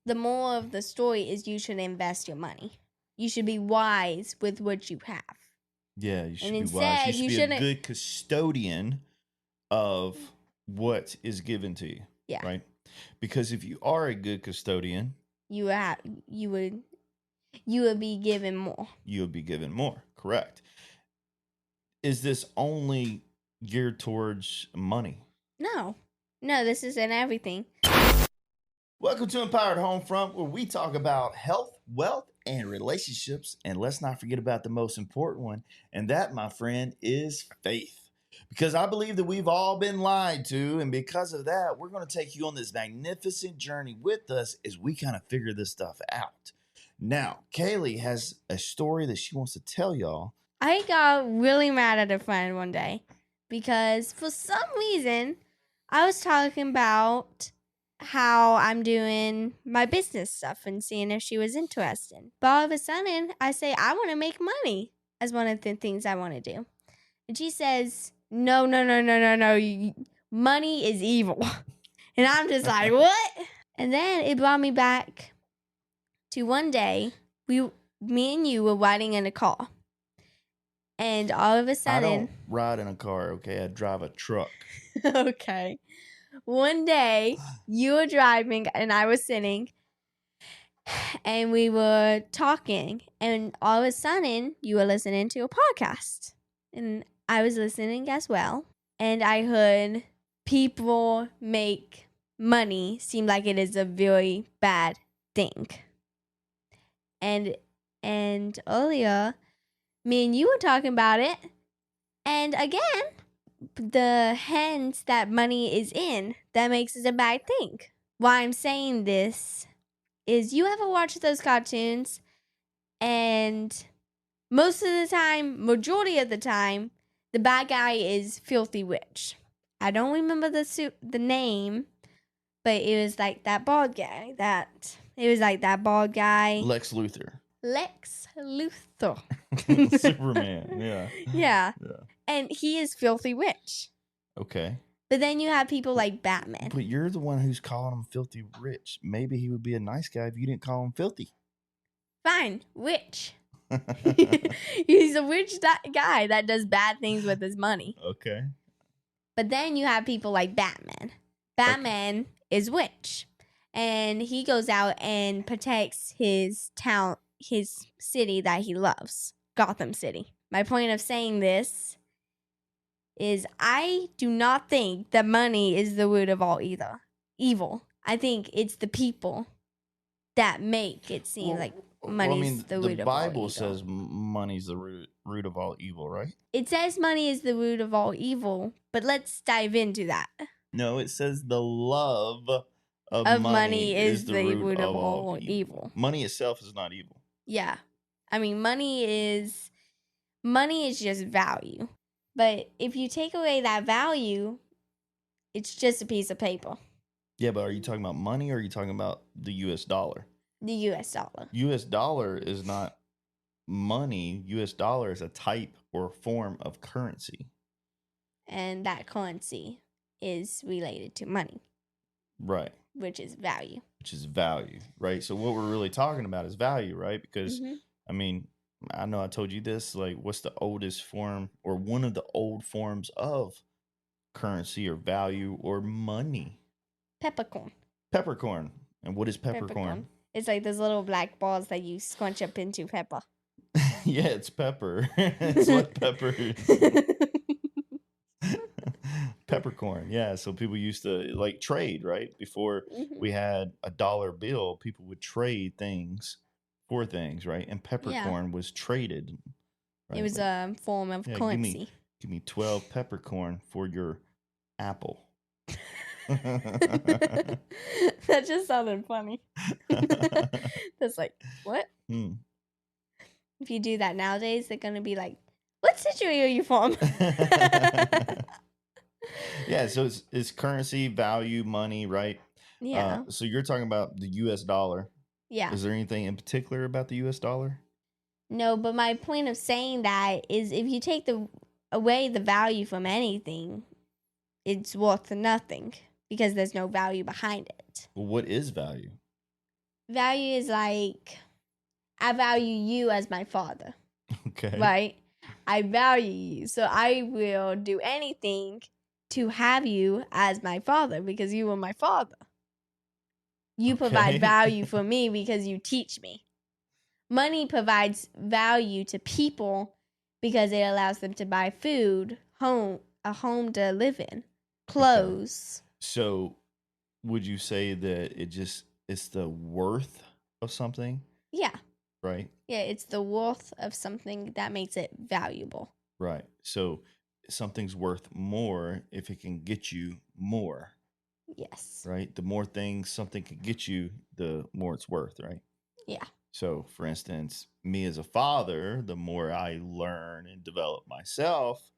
the moral of the story is you should invest your money. You should be wise with what you have. Yeah, you should And be instead, wise. You should be shouldn't. a good custodian of what is given to you. Yeah. Right? Because if you are a good custodian, you would be given more. You would be given more. Correct. Is this only geared towards money? No, this isn't everything. Welcome to Empowered Homefront, where we talk about health, wealth, and relationships. And let's not forget about the most important one. And that, my friend, is faith. Because I believe that we've all been lied to. And because of that, we're going to take you on this magnificent journey with us as we kind of figure this stuff out. Now, Kaylee has a story that she wants to tell y'all. I got really mad at a friend one day because for some reason I was talking about how I'm doing my business stuff and seeing if she was interested. But all of a sudden I say I want to make money as one of the things I want to do. And she says, no. Money is evil. And I'm just like, what? And then it brought me back to one day me and you were riding in a car. And all of a sudden... I don't ride in a car, okay? I drive a truck. Okay. One day, you were driving and I was sitting. And we were talking. And all of a sudden, you were listening to a podcast. And I was listening as well. And I heard people make money seem like it is a very bad thing. And earlier... me and you were talking about it. And again, the hands that money is in, that makes it a bad thing. Why I'm saying this is you ever watch those cartoons and most of the time, majority of the time, the bad guy is filthy rich. I don't remember the name, but it was like that bald guy. Lex Luthor. Superman, yeah. Yeah. And he is filthy rich. Okay. But then you have people like Batman. But you're the one who's calling him filthy rich. Maybe he would be a nice guy if you didn't call him filthy. Fine, rich. He's a rich guy that does bad things with his money. Okay. But then you have people like Batman. Batman is rich. And he goes out and protects his town, his city that he loves, Gotham City. My point of saying this is I do not think that money is the root of all evil. I think it's the people that make it seem like money's the root of all evil. The Bible says money's the root of all evil, right? It says money is the root of all evil, but let's dive into that. No, it says the love of money is the root of all evil. Money itself is not evil. Yeah. I mean, money is just value. But if you take away that value, it's just a piece of paper. Yeah, but are you talking about money or are you talking about the U.S. dollar? The U.S. dollar. U.S. dollar is not money. U.S. dollar is a type or form of currency. And that currency is related to money. Right. Which is value. Right? So what we're really talking about is value, right? Because, I mean, I know I told you this, like, what's the oldest form or one of the old forms of currency or value or money? Peppercorn. And what is peppercorn? It's like those little black balls that you scrunch up into pepper. Yeah, it's pepper. It's what pepper is. Peppercorn, yeah. So people used to like trade, right? Before we had a dollar bill, people would trade things for things, right? And peppercorn was traded. Right? It was a form of currency. Give me 12 peppercorn for your apple. That just sounded funny. That's like, what? If you do that nowadays, they're going to be like, what century are you from? Yeah, so it's currency, value, money, right? Yeah. So you're talking about the U.S. dollar. Yeah. Is there anything in particular about the U.S. dollar? No, but my point of saying that is if you take away the value from anything, it's worth nothing because there's no value behind it. Well, what is value? value is like I value you as my father, Okay. right? I value you, so I will do anything to have you as my father because you are my father. You provide Okay. value for me because you teach me. Money provides value to people because it allows them to buy food, a home to live in, clothes. So, would you say that it's the worth of something, Yeah. right? Yeah, it's the worth of something that makes it valuable. Right. So, something's worth more if it can get you more, Yes. right? The more things something can get you, the more it's worth, right? Yeah. So, for instance, me as a father, the more I learn and develop myself,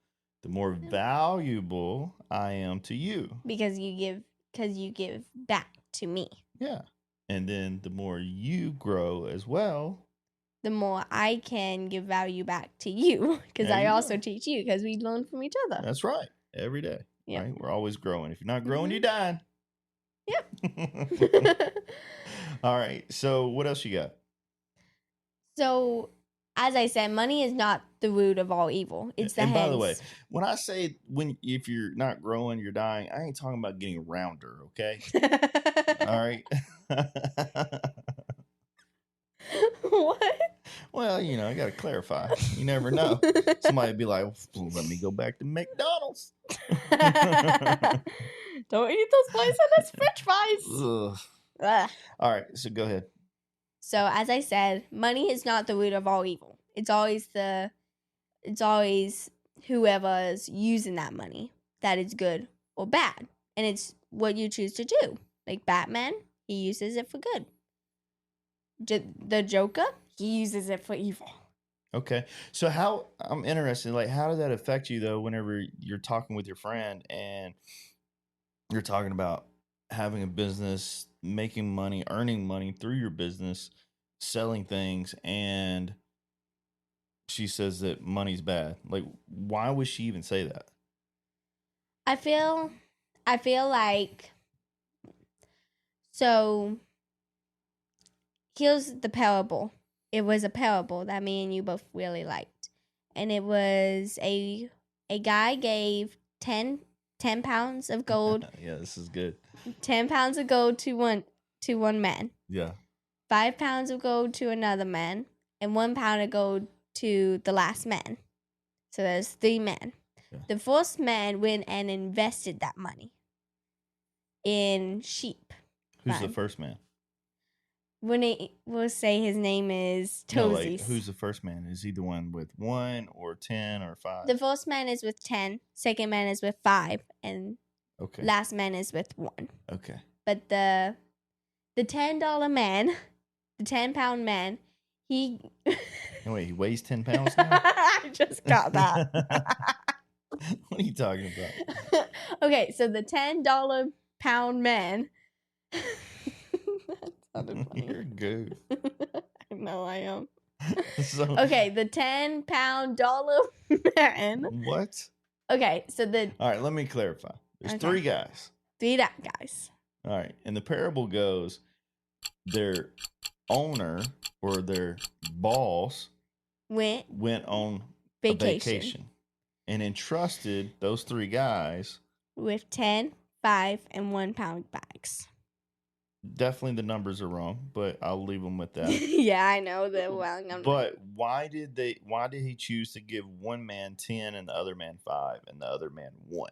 the more valuable I am to you. Because you give back to me. Yeah. And then the more you grow as well, The more I can give value back to you because there I you also go. teach you because we learn from each other. That's right. Every day, Yeah. right? We're always growing. If you're not growing, you're Mhm. dying. Yep. All right. So, what else you got? So, as I said, money is not the root of all evil. It's the And by the way, hens. when I say if you're not growing, you're dying, I ain't talking about getting rounder, okay? All right. What? Well, I got to clarify. You never know. Somebody would be like, well, let me go back to McDonald's. Don't eat those poisonous French fries. Ugh. Ugh. All right. So, go ahead. So, as I said, money is not the root of all evil. It's always whoever's using that money that is good or bad. And it's what you choose to do. Like Batman, he uses it for good. The Joker, he uses it for evil. Okay. So how I'm interested, like how does that affect you though whenever you're talking with your friend and you're talking about having a business, making money, earning money through your business, selling things, and she says that money's bad. Like why would she even say that? I feel like so here's the parable. It was a parable that me and you both really liked. And it was a guy gave 10 pounds of gold. Yeah, this is good. 10 pounds of gold to one man. Yeah. 5 pounds of gold to another man, and 1 pound of gold to the last man. So there's 3 men. Yeah. The first man went and invested that money in sheep. Who's the first man? We'll say his name is Toesies. No, like who's the first man? Is he the one with 1 or 10 or 5? The first man is with 10, second man is with 5, and Okay. last man is with 1. Okay. But the $10 man, the 10-pound man, he Wait, he weighs 10 pounds now? I just got that. What are you talking about? Okay, so the $10 pound man. That sounded funny. You're good. I know I am. So, Okay, the $10 man. what? Okay, so All right, let me clarify. There's Okay. 3 guys. 3 guys. All right, and the parable goes their owner or their boss Went on a vacation and entrusted those 3 guys. With 10, 5, and 1 pound bags. Definitely the numbers are wrong, but I'll leave them with that. Yeah, I know the wrong number. But why did he choose to give one man 10 and the other man 5 and the other man 1?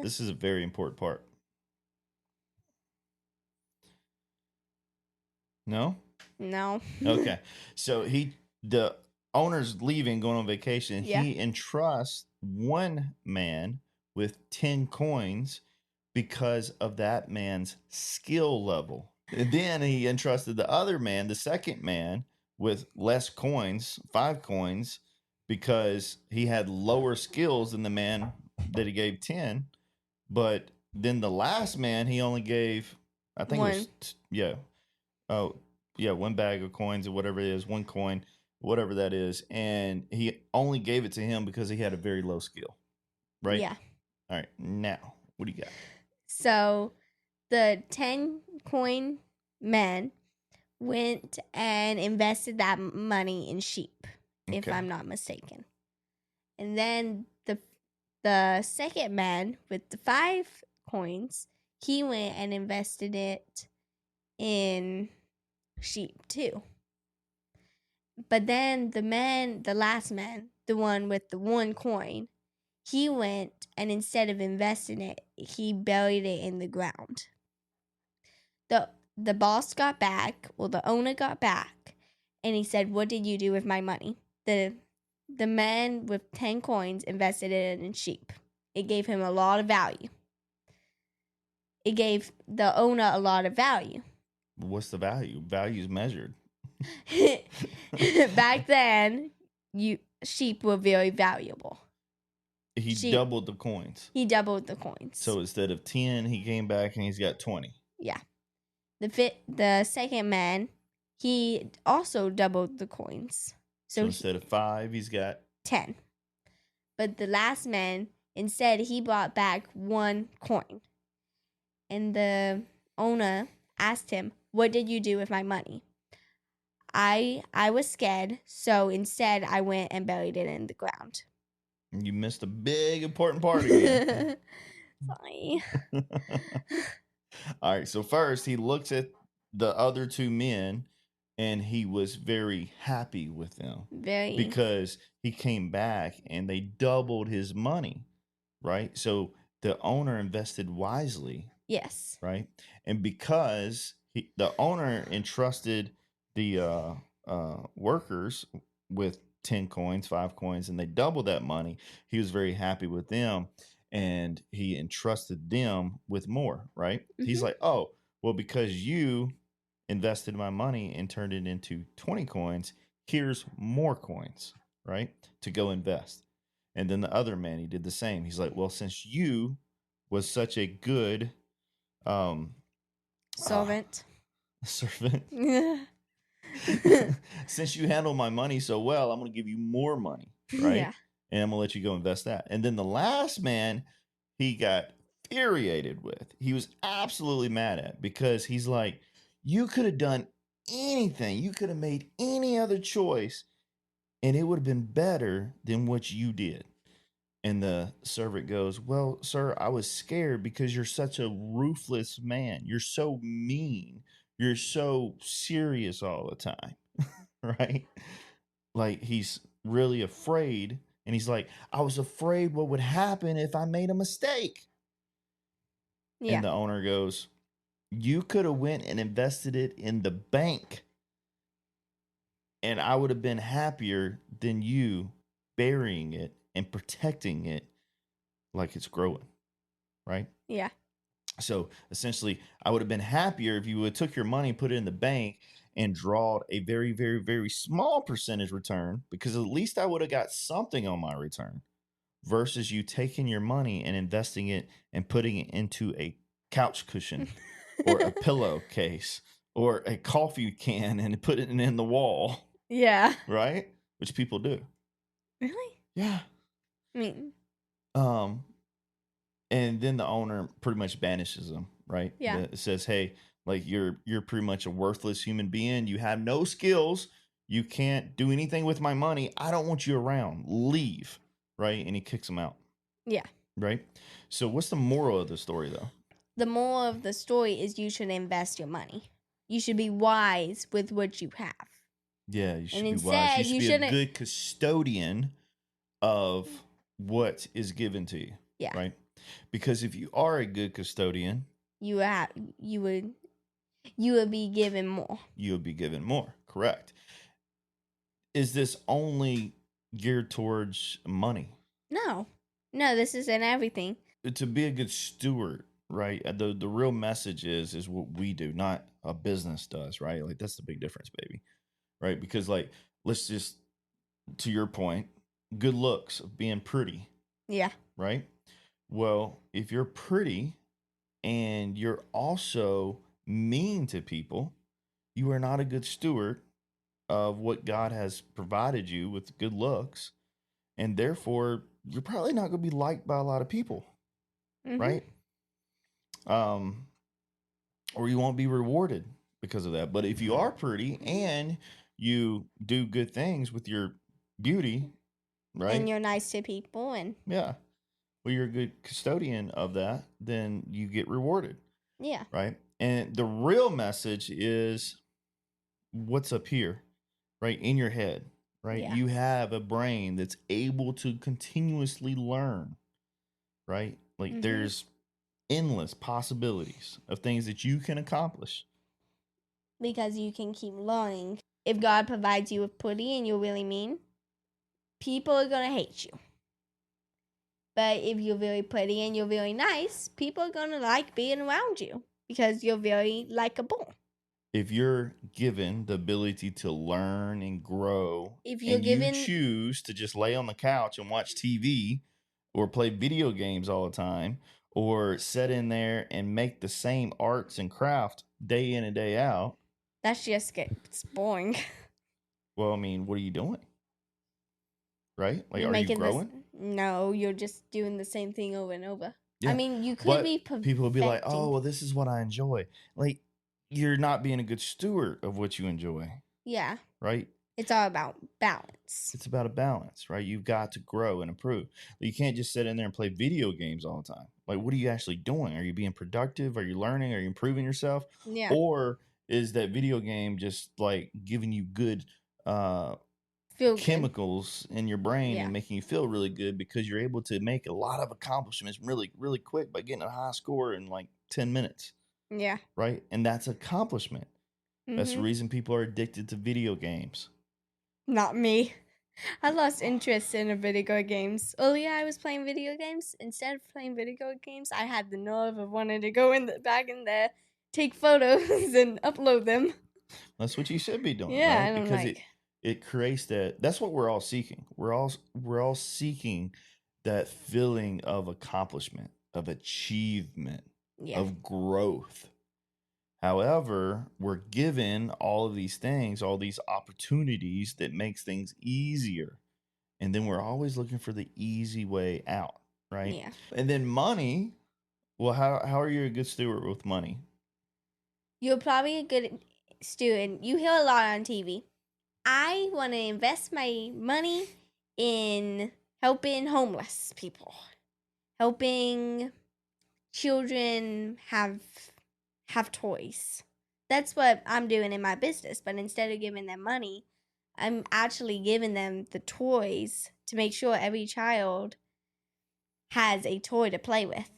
This is a very important part. No? No. Okay. So the owner's leaving, going on vacation. Yeah. He entrusts one man with 10 coins because of that man's skill level. And then he entrusted the other man, the second man, with less coins, 5 coins, because he had lower skills than the man that he gave 10. But then the last man, he only gave, I think 1. it was, yeah. Oh, yeah, 1 bag of coins or whatever it is, 1 coin, whatever that is. And he only gave it to him because he had a very low skill. Right? Yeah. All right. Now, what do you got? So the $10 coin men went and invested that money in sheep, if Okay. I'm not mistaken. And then the second man with the 5 coins, he went and invested it in sheep too. But then the last man, the one with the 1 coin, he went and instead of investing it, he buried it in the ground. The boss got back, the owner got back, and he said, "What did you do with my money?" The man with 10 coins invested it in sheep. It gave him a lot of value. It gave the owner a lot of value. What's the value? Value is measured. Back then, sheep were very valuable. He doubled the coins. He doubled the coins. So instead of 10, he came back and he's got 20. Yeah. The second man, he also doubled the coins. So instead of 5, he's got 10. But the last man, instead, he brought back 1 coin. And the owner asked him, "What did you do with my money?" I was scared, so instead I went and buried it in the ground. You missed a big important part again. Sorry. All right, so first he looks at the other 2 men and he was very happy with them. Because he came back and they doubled his money, right? So the owner invested wisely. Yes. Right? And because the owner entrusted the workers with 10 coins, 5 coins, and they doubled that money, he was very happy with them and he entrusted them with more, right? Mm-hmm. He's like, "Oh, well, because you invested my money and turned it into 20 coins, here's more coins, right? To go invest." And then the other man, he did the same. He's like, "Well, since you was such a good servant. Since you handle my money so well, I'm going to give you more money, right? Yeah. And I'm going to let you go invest that." And then the last man, he got infuriated with. He was absolutely mad at because he's like, "You could have done anything. You could have made any other choice and it would have been better than what you did." And the servant goes, "Well, sir, I was scared because you're such a ruthless man. You're so mean. You're so serious all the time." Right? Like he's really afraid. And he's like, "I was afraid what would happen if I made a mistake." Yeah. And the owner goes, "You could have went and invested it in the bank. And I would have been happier than you burying it and protecting it like it's growing." Right? Yeah. So essentially, I would have been happier if you would have took your money, put it in the bank, and drawed a very, very, very small percentage return, because at least I would have got something on my return, versus you taking your money and investing it and putting it into a couch cushion or a pillowcase or a coffee can and putting it in the wall. Yeah. Right? Which people do. Really? Yeah. I mean, and then the owner pretty much banishes them, right? Yeah. It says, "Hey, like you're pretty much a worthless human being. You have no skills. You can't do anything with my money. I don't want you around. Leave." Right? And he kicks him out. Yeah. Right? So what's the moral of the story, though? The moral of the story is you should invest your money. You should be wise with what you have. Yeah, you should be wise. You should be a good custodian of what is given to you. Yeah. Right? Because if you are a good custodian, you would be given more. You would be given more. Correct. Is this only geared towards money? No, this is in everything. To be a good steward, right? The real message is what we do, not a business does, right? Like that's the big difference, baby. Right? Because like, let's just, to your point, good looks, being pretty. Yeah. Right? Well, if you're pretty and you're also mean to people, you are not a good steward of what God has provided you with good looks. And therefore, you're probably not going to be liked by a lot of people. Mm-hmm. Right? or you won't be rewarded because of that. But if you are pretty and you do good things with your beauty, right? And you're nice to people, and Yeah. Well, you're a good custodian of that, then you get rewarded, yeah. right? And the real message is what's up here, right? In your head, right? Yeah. You have a brain that's able to continuously learn, right? Like Mhm. there's endless possibilities of things that you can accomplish. Because you can keep learning. If God provides you with pretty and you're really mean, people are going to hate you. But if you're very pretty and you're very nice, people are going to like being around you because you're very likable. If you're given the ability to learn and grow, If you're and you given, choose to just lay on the couch and watch TV or play video games all the time or sit in there and make the same arts and craft day in and day out, that's just it's boring. well, I mean, what are you doing? Right? Like, You're are you making this. growing? No, you're just doing the same thing over and over. Yeah. I mean, you could But be people will be like, perfecting. oh, well, this is what I enjoy. Like, you're not being a good steward of what you enjoy, Yeah. right? It's all about balance. It's about a balance, right? You've got to grow and improve. You can't just sit in there and play video games all the time. Like, what are you actually doing? Are you being productive? Are you learning? Are you improving yourself? Yeah. Or is that video game just like giving you good Feel chemicals in your brain Yeah. and making you feel really good because you're able to make a lot of accomplishments really, really quick by getting a high score in like 10 minutes, good. Yeah. right? And that's accomplishment. That's the Mhm. reason people are addicted to video games. Not me. I lost interest in video games. Earlier, I was playing video games. Instead of playing video games, I had the nerve of wanting to go back in there, take photos, and upload them. That's what you should be doing, Yeah, right? I don't Because like. it creates that's what we're all seeking. We're all seeking that feeling of accomplishment, of achievement, Yeah. of growth. However, we're given all of these things, all these opportunities that makes things easier. And then we're always looking for the easy way out, right? Yeah. And then money, well, how are you a good steward with money? You're probably a good student. You hear a lot on TV. I want to invest my money in helping homeless people, helping children have toys. That's what I'm doing in my business. But instead of giving them money, I'm actually giving them the toys to make sure every child has a toy to play with,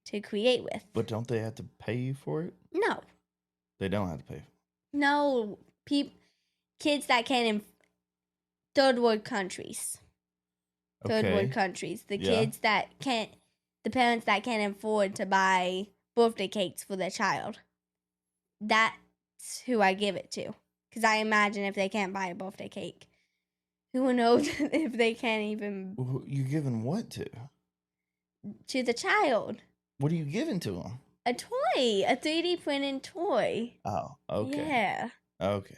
to create with. But don't they have to pay you for it? No, They don't have to pay. no, kids that can in third world countries. Third world Okay. countries. The Yeah. kids that can't, the parents that can't afford to buy birthday cakes for their child. That's who I give it to. Because I imagine if they can't buy a birthday cake, who knows if they can't even You're giving what to? to the child. What are you giving to them? A toy, a 3D printed toy. Oh, okay. Yeah. Okay.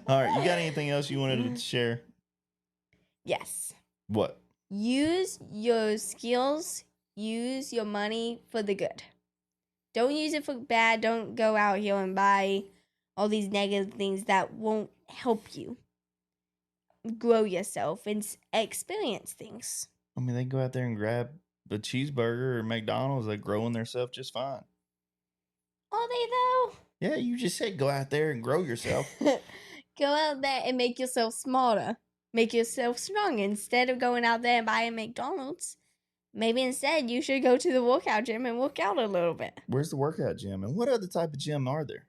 All right. You got anything else you wanted to share? Yes. What? Use your skills, use your money for the good. Don't use it for bad. Don't go out here and buy all these negative things that won't help you grow yourself and experience things. I mean, they can go out there and grab the cheeseburger or McDonald's. They're growing themselves just fine. Are they though? Yeah, you just said go out there and grow yourself. Go out there and make yourself smarter. Make yourself strong. Instead of going out there and buying McDonald's, maybe instead you should go to the workout gym and work out a little bit. Where's the workout gym? And what other type of gym are there?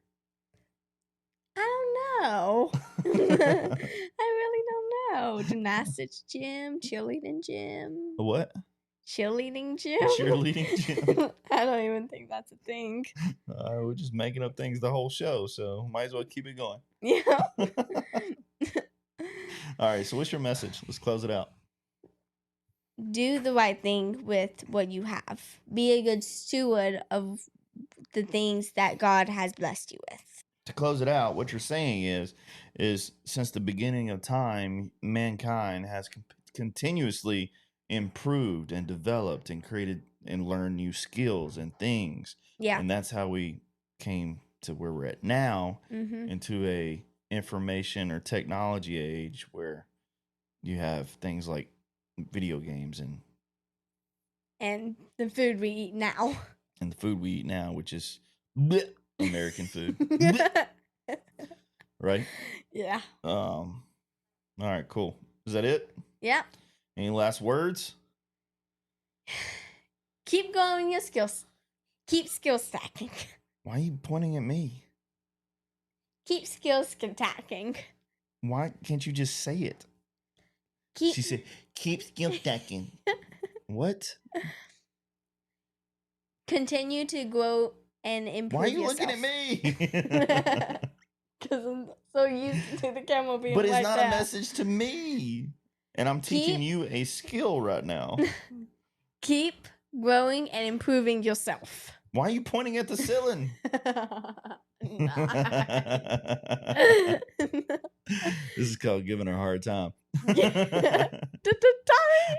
I don't know. I really don't know. Gymnastics gym, cheerleading gym. What? Cheerleading gym? Cheerleading gym? I don't even think that's a thing. We're just making up things the whole show, so might as well keep it going. Yeah. All right, so what's your message? Let's close it out. Do the right thing with what you have. Be a good steward of the things that God has blessed you with. To close it out, what you're saying is since the beginning of time, mankind has continuously improved and developed and created and learned new skills and things. Yeah. And that's how we came to where we're at now Mm-hmm. into a information or technology age where you have things like video games And the food we eat now. and the food we eat now, which is bleh, American food. Bleh, right? Yeah. All right, cool. Is that it? Yep. Any last words? Keep growing your skills. Keep skill stacking. Why are you pointing at me? Keep skill stacking. Why can't you just say it? Keep She said, keep skill stacking. What? continue to grow and improve Why are you yourself. looking at me? Because I'm so used to the camera being But it's like not that. a message to me. And I'm teaching you a skill right now. Keep growing and improving yourself. Why are you pointing at the ceiling? This is called giving her a hard time.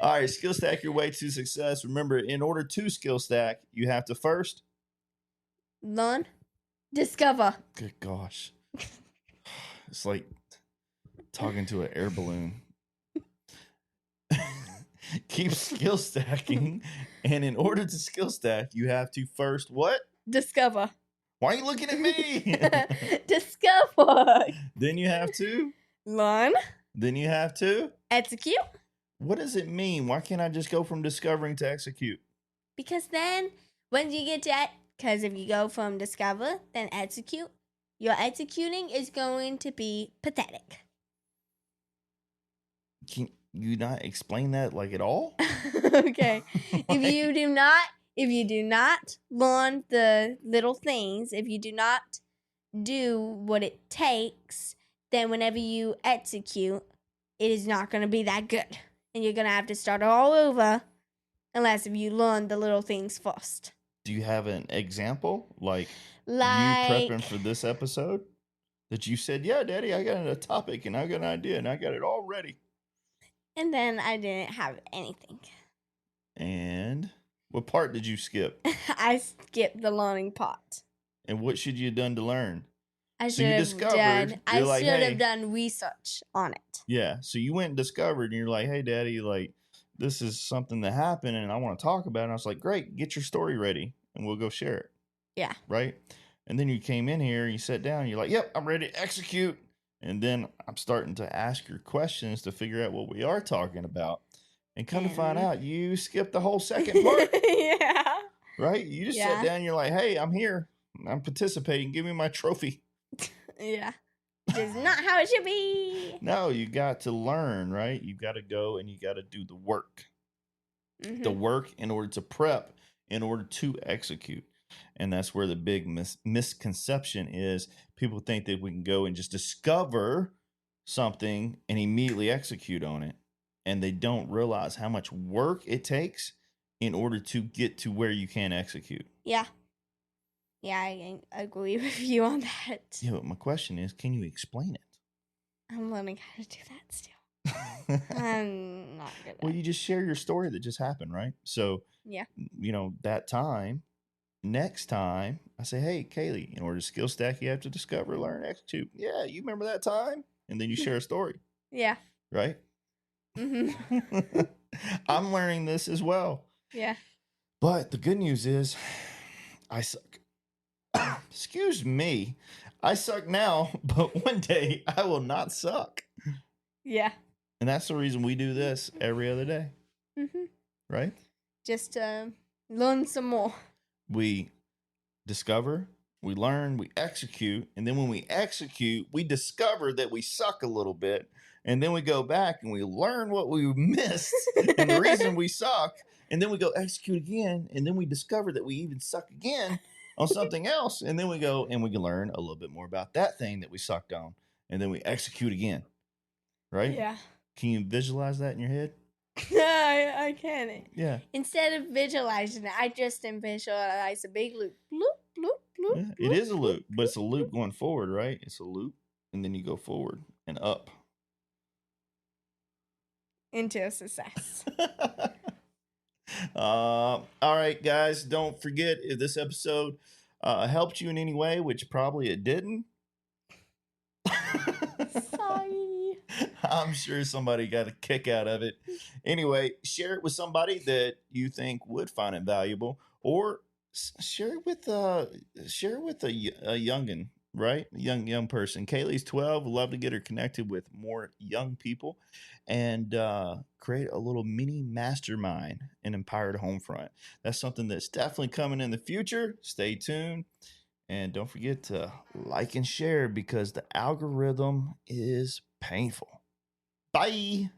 All right, skill stack your way to success. Remember, in order to skill stack, you have to first Learn, discover. Good gosh. It's like talking to an air balloon. Keep skill stacking. And in order to skill stack, you have to first what? Discover. Why are you looking at me? Discover. Then you have to. Learn. Then you have to. Execute. What does it mean? Why can't I just go from discovering to execute? Because then, when you get to because if you go from discover, then execute, your executing is going to be pathetic. Can you not explain that like at all? Okay. If you do not learn the little things, if you do not do what it takes, then whenever you execute, it is not going to be that good. And you're going to have to start all over unless if you learn the little things first. Do you have an example? Like you Like, prepping for this episode? That you said, yeah, Daddy, I got a topic and I got an idea and I got it all ready. and then I didn't have anything. And what part did you skip? I skipped the learning part. And what should you have done to learn? I So you should discovered, have done. I you're like, should hey. have done research on it. Yeah. So you went and discovered and you're like, hey, Daddy, like this is something that happened and I want to talk about it. And I was like, great, get your story ready and we'll go share it. Yeah. Right. And then you came in here, you sat down, and you're like, yep, I'm ready to execute. And then I'm starting to ask your questions to figure out what we are talking about. And come to find out, you skipped the whole second part. Yeah. Right? You just sat down and you're like, hey, I'm here. I'm participating. Give me my trophy. Yeah. Which is not how it should be. No, you got to learn, right? You got to go and you got to do the work. Mm-hmm. The work in order to prep, in order to execute. And that's where the big misconception is. People think that we can go and just discover something and immediately execute on it. And they don't realize how much work it takes in order to get to where you can execute. Yeah. Yeah, I agree with you on that. Yeah, but my question is, can you explain it? I'm learning how to do that still. I'm not good at Well, you just share your story that just happened, right? So, yeah. You know, that time, next time, I say, hey, Kaylee, in order to skill stack, you have to discover, learn, execute. Yeah, you remember that time? And then you share a story. Yeah. Right? Mm-hmm. I'm learning this as well. Yeah. But the good news is I suck. Excuse me. I suck now, but one day I will not suck. Yeah. And that's the reason we do this every other day. Mm-hmm. Right? Just learn some more. We discover, we learn, we execute. And then when we execute, we discover that we suck a little bit. And then we go back and we learn what we missed and the reason we suck. And then we go execute again. And then we discover that we even suck again on something else. And then we go and we can learn a little bit more about that thing that we sucked on. And then we execute again. Right? Yeah. Can you visualize that in your head? I can. Yeah. Instead of visualizing it, I just visualize a big loop. Bloop, bloop, bloop. Yeah, it is a loop, but it's a loop going forward, right? It's a loop. And then you go forward and up. Into success. All right, guys, don't forget if this episode helped you in any way, which probably it didn't. Sorry. I'm sure somebody got a kick out of it. Anyway, share it with somebody that you think would find it valuable, or share it with a youngin, right? A young person. Kaylee's 12. Would love to get her connected with more young people, and create a little mini mastermind in Empowered Homefront. That's something that's definitely coming in the future. Stay tuned. And don't forget to like and share because the algorithm is painful. Bye.